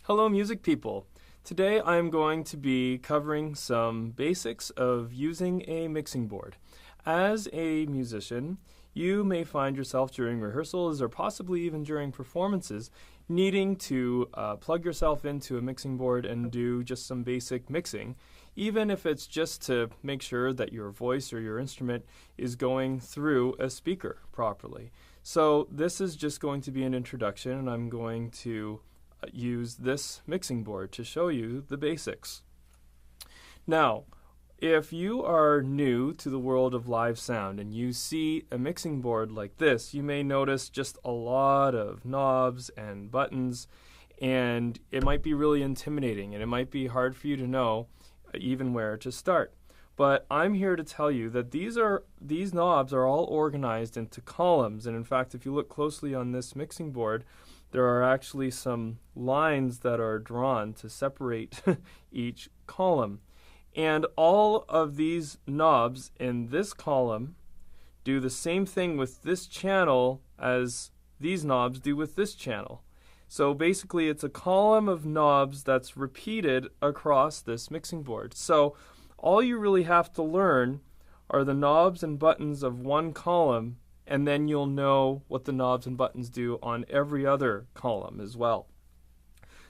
Hello, music people. Today I am going to be covering some basics of using a mixing board. As a musician, you may find yourself during rehearsals or possibly even during performances needing to plug yourself into a mixing board and do just some basic mixing, even if it's just to make sure that your voice or your instrument is going through a speaker properly. So this is just going to be an introduction, and I'm going to use this mixing board to show you the basics. Now, if you are new to the world of live sound and you see a mixing board like this, you may notice just a lot of knobs and buttons, and it might be really intimidating and it might be hard for you to know even where to start. But I'm here to tell you that these knobs are all organized into columns, and in fact, if you look closely on this mixing board, there are actually some lines that are drawn to separate each column. And all of these knobs in this column do the same thing with this channel as these knobs do with this channel. So basically it's a column of knobs that's repeated across this mixing board. So all you really have to learn are the knobs and buttons of one column, and then you'll know what the knobs and buttons do on every other column as well.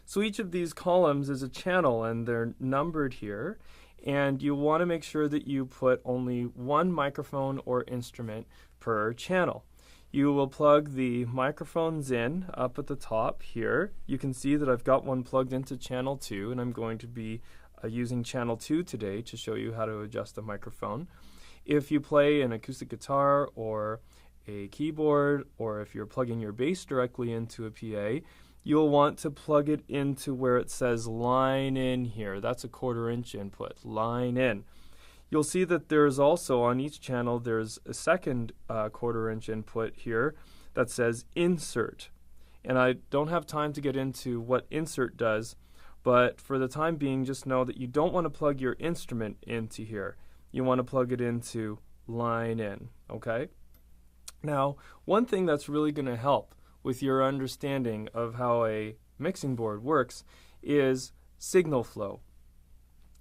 So each of these columns is a channel, and they're numbered here, and you want to make sure that you put only one microphone or instrument per channel. You will plug the microphones in up at the top here. You can see that I've got one plugged into channel 2, and I'm going to be using channel 2 today to show you how to adjust the microphone. If you play an acoustic guitar or a keyboard, or if you're plugging your bass directly into a PA, you'll want to plug it into where it says line in here. That's a 1/4 inch input, line in. You'll see that there's also on each channel there's a second 1/4 inch input here that says insert. And I don't have time to get into what insert does, but for the time being, just know that you don't want to plug your instrument into here. You want to plug it into line in, okay? Now, one thing that's really going to help with your understanding of how a mixing board works is signal flow.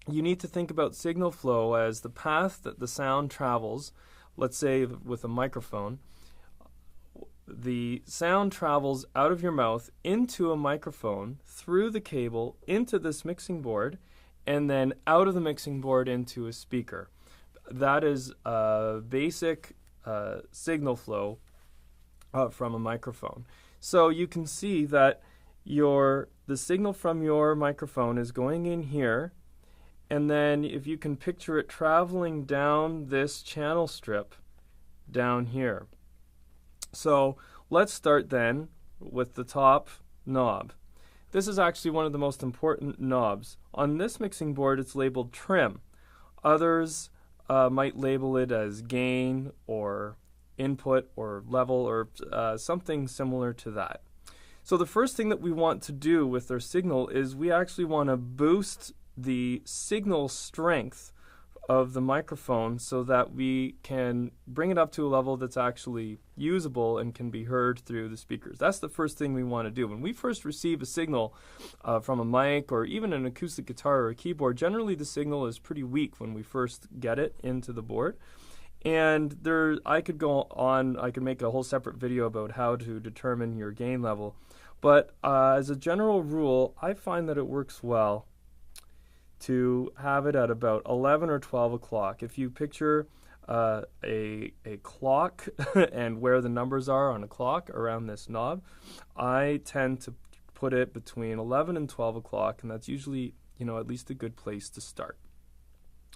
You need to think about signal flow as the path that the sound travels. Let's say with a microphone, the sound travels out of your mouth into a microphone, through the cable, into this mixing board, and then out of the mixing board into a speaker. That is a basic signal flow from a microphone. So you can see that the signal from your microphone is going in here, and then if you can picture it traveling down this channel strip down here. So let's start then with the top knob. This is actually one of the most important knobs. On this mixing board it's labeled trim. Others might label it as gain or input or level or something similar to that. So the first thing that we want to do with our signal is we actually want to boost the signal strength of the microphone so that we can bring it up to a level that's actually usable and can be heard through the speakers. That's the first thing we want to do. When we first receive a signal from a mic or even an acoustic guitar or a keyboard, generally the signal is pretty weak when we first get it into the board. And I could go on, I could make a whole separate video about how to determine your gain level. But as a general rule, I find that it works well to have it at about 11 or 12 o'clock. If you picture a clock and where the numbers are on a clock around this knob, I tend to put it between 11 and 12 o'clock, and that's usually, at least a good place to start.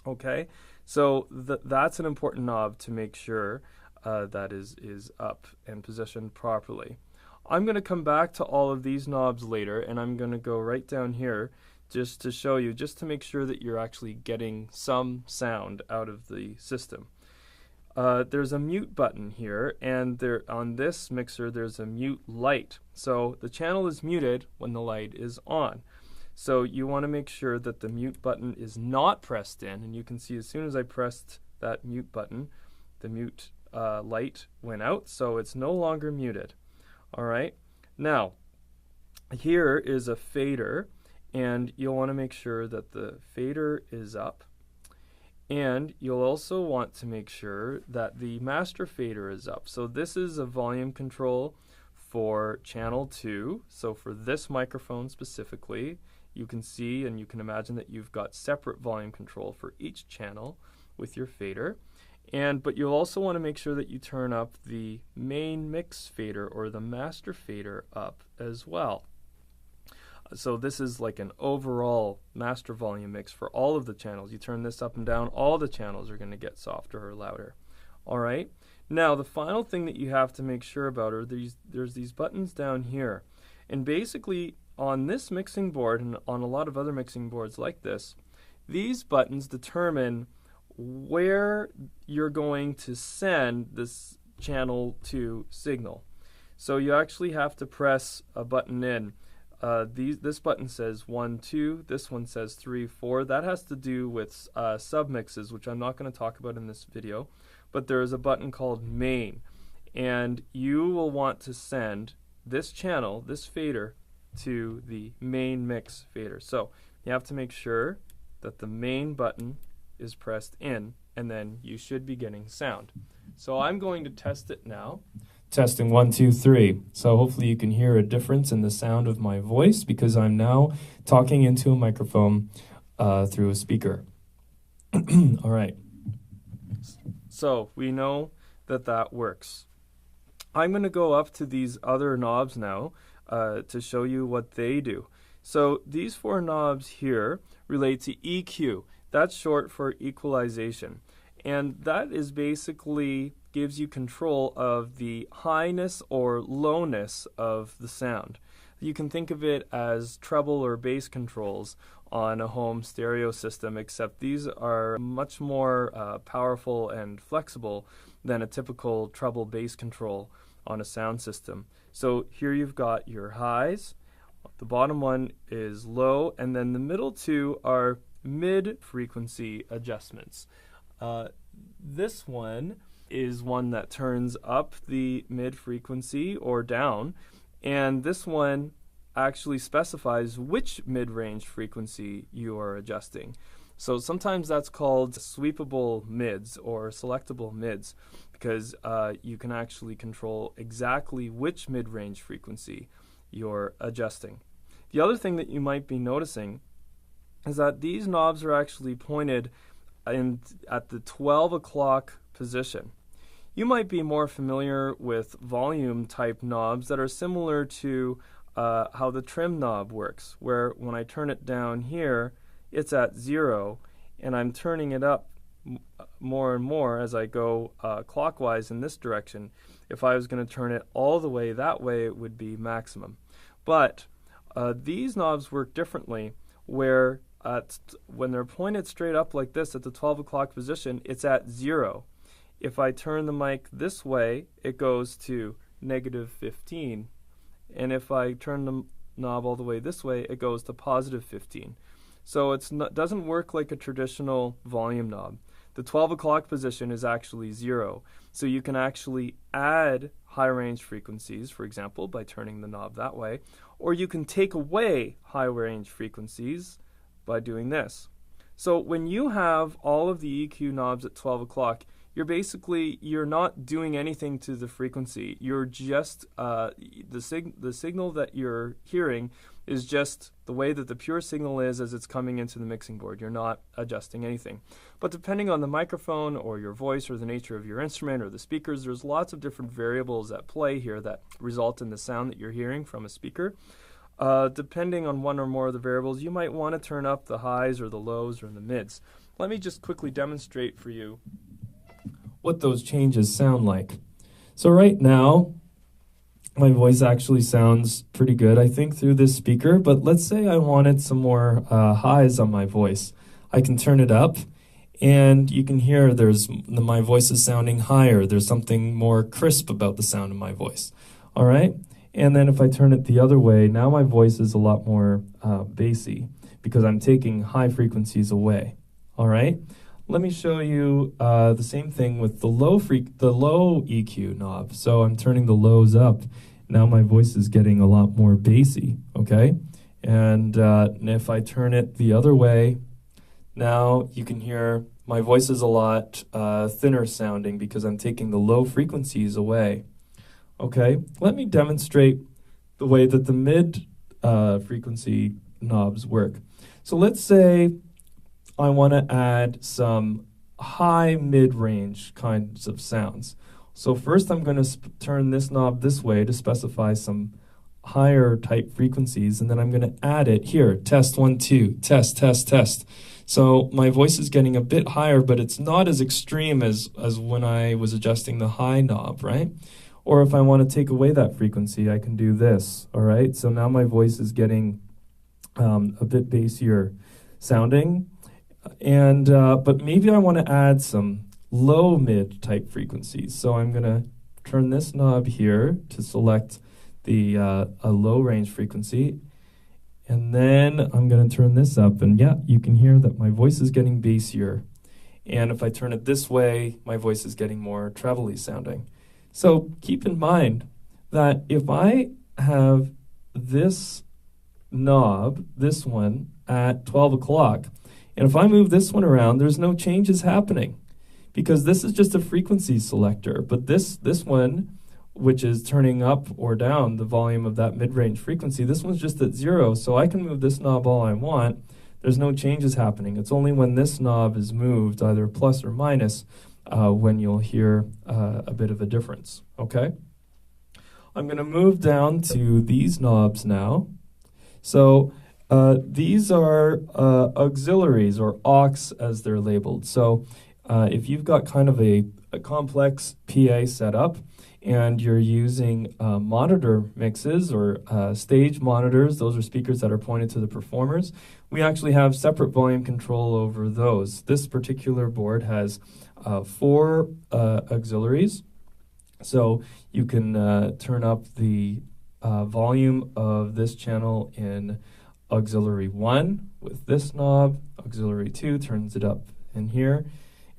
Okay, so that's an important knob to make sure that is up and positioned properly. I'm going to come back to all of these knobs later, and I'm going to go right down here just to show you, just to make sure that you're actually getting some sound out of the system. There's a mute button here, and on this mixer there's a mute light. So the channel is muted when the light is on. So you want to make sure that the mute button is not pressed in, and you can see as soon as I pressed that mute button, the mute light went out, so it's no longer muted. All right. Now, here is a fader, and you'll want to make sure that the fader is up. And you'll also want to make sure that the master fader is up. So this is a volume control for channel 2. So for this microphone specifically, you can see and you can imagine that you've got separate volume control for each channel with your fader. But you'll also want to make sure that you turn up the main mix fader or the master fader up as well. So this is like an overall master volume mix for all of the channels. You turn this up and down, all the channels are going to get softer or louder. All right. Now the final thing that you have to make sure about are there's these buttons down here. And basically on this mixing board and on a lot of other mixing boards like this, these buttons determine where you're going to send this channel 2 signal. So you actually have to press a button in. This button says 1, 2, this one says 3, 4. That has to do with submixes, which I'm not going to talk about in this video, but there is a button called main, and you will want to send this channel, this fader, to the main mix fader. So you have to make sure that the main button is pressed in, and then you should be getting sound. So I'm going to test it now. Testing 1, 2, 3. So hopefully you can hear a difference in the sound of my voice because I'm now talking into a microphone through a speaker. All right. So we know that that works. I'm going to go up to these other knobs now to show you what they do. So these 4 knobs here relate to EQ. That's short for equalization. And that is basically gives you control of the highness or lowness of the sound. You can think of it as treble or bass controls on a home stereo system, except these are much more powerful and flexible than a typical treble bass control on a sound system. So here you've got your highs, the bottom one is low, and then the middle 2 are mid-frequency adjustments. This one is one that turns up the mid-frequency or down, and this one actually specifies which mid-range frequency you are adjusting. So sometimes that's called sweepable mids or selectable mids because you can actually control exactly which mid-range frequency you're adjusting. The other thing that you might be noticing is that these knobs are actually pointed at the 12 o'clock position. You might be more familiar with volume type knobs that are similar to how the trim knob works, where when I turn it down here, it's at 0, and I'm turning it up more and more as I go clockwise in this direction. If I was going to turn it all the way that way, it would be maximum. But these knobs work differently, where when they're pointed straight up like this at the 12 o'clock position, it's at 0. If I turn the mic this way, it goes to -15. And if I turn the knob all the way this way, it goes to +15. So it doesn't work like a traditional volume knob. The 12 o'clock position is actually 0. So you can actually add high range frequencies, for example, by turning the knob that way, or you can take away high range frequencies by doing this. So when you have all of the EQ knobs at 12 o'clock, you're not doing anything to the frequency. You're just the signal that you're hearing is just the way that the pure signal is as it's coming into the mixing board. You're not adjusting anything. But depending on the microphone or your voice or the nature of your instrument or the speakers, there's lots of different variables at play here that result in the sound that you're hearing from a speaker. Depending on one or more of the variables, you might want to turn up the highs or the lows or the mids. Let me just quickly demonstrate for you what those changes sound like. So right now, my voice actually sounds pretty good, I think, through this speaker, but let's say I wanted some more highs on my voice. I can turn it up, and you can hear my voice is sounding higher. There's something more crisp about the sound of my voice. All right? And then if I turn it the other way, now my voice is a lot more bassy because I'm taking high frequencies away. All right? Let me show you the same thing with the low EQ knob. So I'm turning the lows up, now my voice is getting a lot more bassy, okay? And if I turn it the other way, now you can hear my voice is a lot thinner sounding because I'm taking the low frequencies away. Okay, let me demonstrate the way that the mid frequency knobs work. So let's say I want to add some high mid-range kinds of sounds. So first I'm going to turn this knob this way to specify some higher type frequencies, and then I'm going to add it here. Test 1 2, test test test. So my voice is getting a bit higher, but it's not as extreme as when I was adjusting the high knob, right? Or if I want to take away that frequency, I can do this, all right? So now my voice is getting a bit bassier sounding, and but maybe I want to add some low mid type frequencies. So I'm going to turn this knob here to select the a low range frequency, and then I'm going to turn this up, and yeah, you can hear that my voice is getting bassier. And if I turn it this way, my voice is getting more treble-y sounding. So keep in mind that if I have this knob, this one, at 12 o'clock, and if I move this one around, there's no changes happening because this is just a frequency selector. But this one, which is turning up or down the volume of that mid-range frequency, this one's just at 0, so I can move this knob all I want. There's no changes happening. It's only when this knob is moved, either plus or minus, when you'll hear a bit of a difference, okay? I'm going to move down to these knobs now. So these are auxiliaries, or aux as they're labeled. So if you've got kind of a complex PA setup and you're using monitor mixes or stage monitors, those are speakers that are pointed to the performers, we actually have separate volume control over those. This particular board has 4 auxiliaries, so you can turn up the volume of this channel in auxiliary 1 with this knob, auxiliary 2 turns it up in here,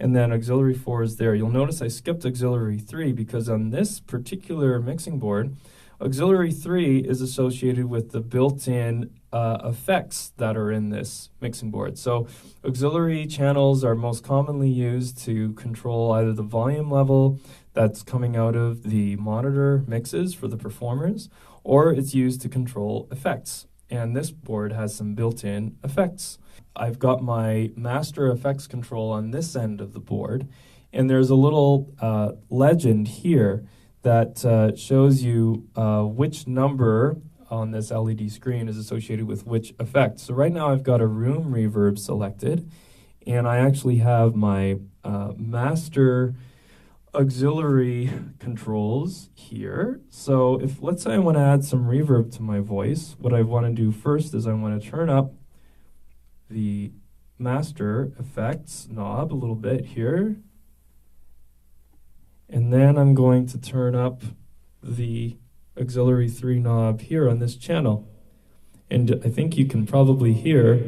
and then auxiliary 4 is there. You'll notice I skipped auxiliary 3 because on this particular mixing board, auxiliary 3 is associated with the built-in effects that are in this mixing board. So auxiliary channels are most commonly used to control either the volume level that's coming out of the monitor mixes for the performers, or it's used to control effects. And this board has some built-in effects. I've got my master effects control on this end of the board, and there's a little legend here that shows you which number on this LED screen is associated with which effect. So right now I've got a room reverb selected, and I actually have my master auxiliary controls here. So if, let's say I want to add some reverb to my voice, what I want to do first is I want to turn up the master effects knob a little bit here, and then I'm going to turn up the auxiliary 3 knob here on this channel. And I think you can probably hear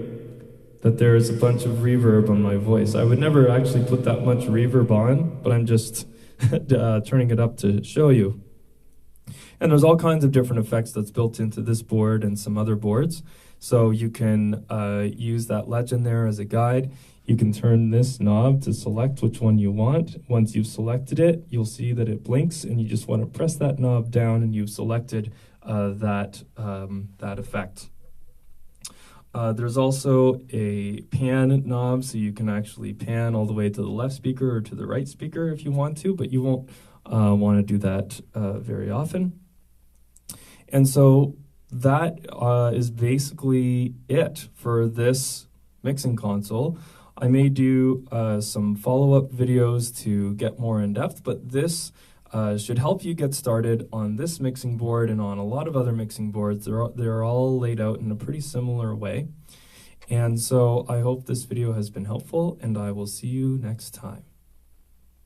that there is a bunch of reverb on my voice. I would never actually put that much reverb on, but I'm just turning it up to show you. And there's all kinds of different effects that's built into this board and some other boards. So you can use that legend there as a guide. You can turn this knob to select which one you want. Once you've selected it, you'll see that it blinks, and you just want to press that knob down and you've selected that effect. There's also a pan knob, so you can actually pan all the way to the left speaker or to the right speaker if you want to, but you won't want to do that very often. And so that is basically it for this mixing console. I may do some follow-up videos to get more in-depth, but this should help you get started on this mixing board and on a lot of other mixing boards. They're all laid out in a pretty similar way. And so I hope this video has been helpful, and I will see you next time.